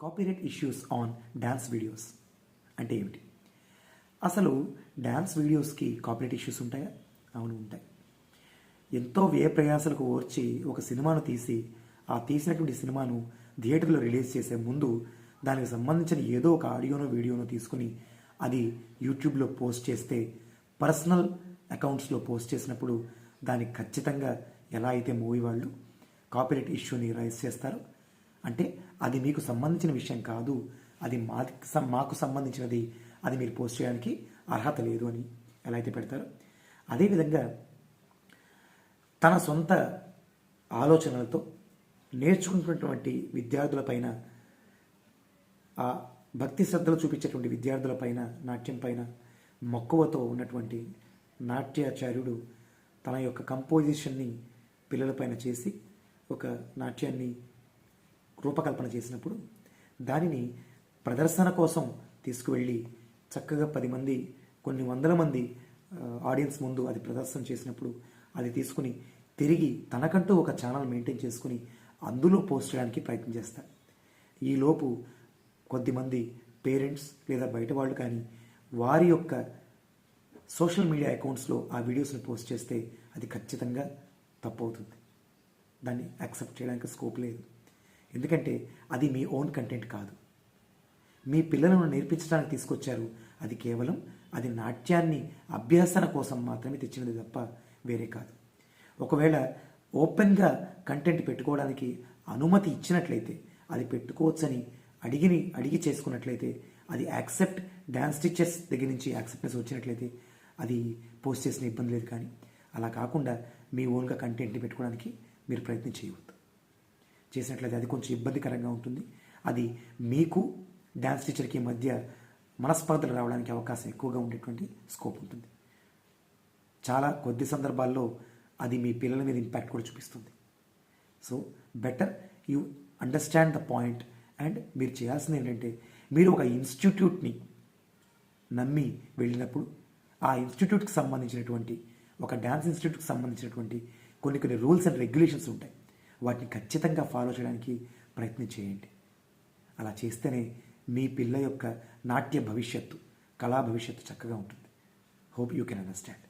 Copyright issues on dance videos అంటే ఏమిటి? అసలు డ్యాన్స్ వీడియోస్కి కాపీరైట్ ఇష్యూస్ ఉంటాయా? అవును, ఉంటాయి. ఎంతో వ్యయ ప్రయాసాలకు ఓర్చి ఒక సినిమాను తీసి ఆ తీసినటువంటి సినిమాను థియేటర్లో రిలీజ్ చేసే ముందు దానికి సంబంధించిన ఏదో ఒక ఆడియోనో వీడియోనో తీసుకుని అది యూట్యూబ్లో పోస్ట్ చేస్తే, పర్సనల్ అకౌంట్స్లో పోస్ట్ చేసినప్పుడు దానికి ఖచ్చితంగా ఎలా అయితే మూవీ వాళ్ళు కాపీరైట్ ఇష్యూని రైజ్ చేస్తారు, అంటే అది మీకు సంబంధించిన విషయం కాదు, అది మాకు సంబంధించినది, అది మీరు పోస్ట్ చేయడానికి అర్హత లేదు అని ఎలా అయితే పెడతారు. అదేవిధంగా తన సొంత ఆలోచనలతో నేర్చుకున్నటువంటి విద్యార్థులపైన, ఆ భక్తి శ్రద్ధలు చూపించేటువంటి విద్యార్థులపైన, నాట్యం పైన మక్కువతో ఉన్నటువంటి నాట్యాచార్యుడు తన యొక్క కంపోజిషన్ని పిల్లలపైన చేసి ఒక నాట్యాన్ని రూపకల్పన చేసినప్పుడు దానిని ప్రదర్శన కోసం తీసుకువెళ్ళి చక్కగా 10 మంది, కొన్ని వందల మంది ఆడియన్స్ ముందు అది ప్రదర్శన చేసినప్పుడు అది తీసుకుని తిరిగి తనకంటూ ఒక ఛానల్ మెయింటైన్ చేసుకుని అందులో పోస్ట్ చేయడానికి ప్రయత్నం చేస్తారు. ఈలోపు కొద్దిమంది పేరెంట్స్ లేదా బయట వాళ్ళు కానీ వారి యొక్క సోషల్ మీడియా అకౌంట్స్లో ఆ వీడియోస్ని పోస్ట్ చేస్తే అది ఖచ్చితంగా తప్పు అవుతుంది. దాన్ని యాక్సెప్ట్ చేయడానికి స్కోప్ లేదు. ఎందుకంటే అది మీ ఓన్ కంటెంట్ కాదు, మీ పిల్లలను నేర్పించడానికి తీసుకొచ్చారు. అది కేవలం అది నాట్యాన్ని అభ్యాసన కోసం మాత్రమే తెచ్చినది తప్ప వేరే కాదు. ఒకవేళ ఓపెన్గా కంటెంట్ పెట్టుకోవడానికి అనుమతి ఇచ్చినట్లయితే, అది పెట్టుకోవచ్చని అడిగి చేసుకున్నట్లయితే, అది యాక్సెప్ట్ డ్యాన్స్ టీచర్స్ దగ్గర నుంచి యాక్సెప్టెన్స్ వచ్చినట్లయితే అది పోస్ట్ చేసిన ఇబ్బంది లేదు. కానీ అలా కాకుండా మీ ఓన్గా కంటెంట్ని పెట్టుకోవడానికి మీరు ప్రయత్నం చేయవద్దు. చేసినట్లయితే అది కొంచెం ఇబ్బందికరంగా ఉంటుంది. అది మీకు డ్యాన్స్ టీచర్కి మధ్య మనస్పర్ధలు రావడానికి అవకాశం ఎక్కువగా ఉండేటువంటి స్కోప్ ఉంటుంది. చాలా కొద్ది సందర్భాల్లో అది మీ పిల్లల మీద ఇంపాక్ట్ కూడా చూపిస్తుంది. So better you understand the point. And మీరు చేయాల్సింది ఏంటంటే, మీరు ఒక ఇన్స్టిట్యూట్ని నమ్మి వెళ్ళినప్పుడు ఆ ఇన్స్టిట్యూట్కి సంబంధించినటువంటి, ఒక డ్యాన్స్ ఇన్స్టిట్యూట్కి సంబంధించినటువంటి కొన్ని రూల్స్ అండ్ రెగ్యులేషన్స్ ఉంటాయి. వాటిని ఖచ్చితంగా ఫాలో చేయడానికి ప్రయత్నం చేయండి. అలా చేస్తేనే మీ పిల్ల యొక్క నాట్య భవిష్యత్తు, కళా భవిష్యత్తు చక్కగా ఉంటుంది. Hope you can understand.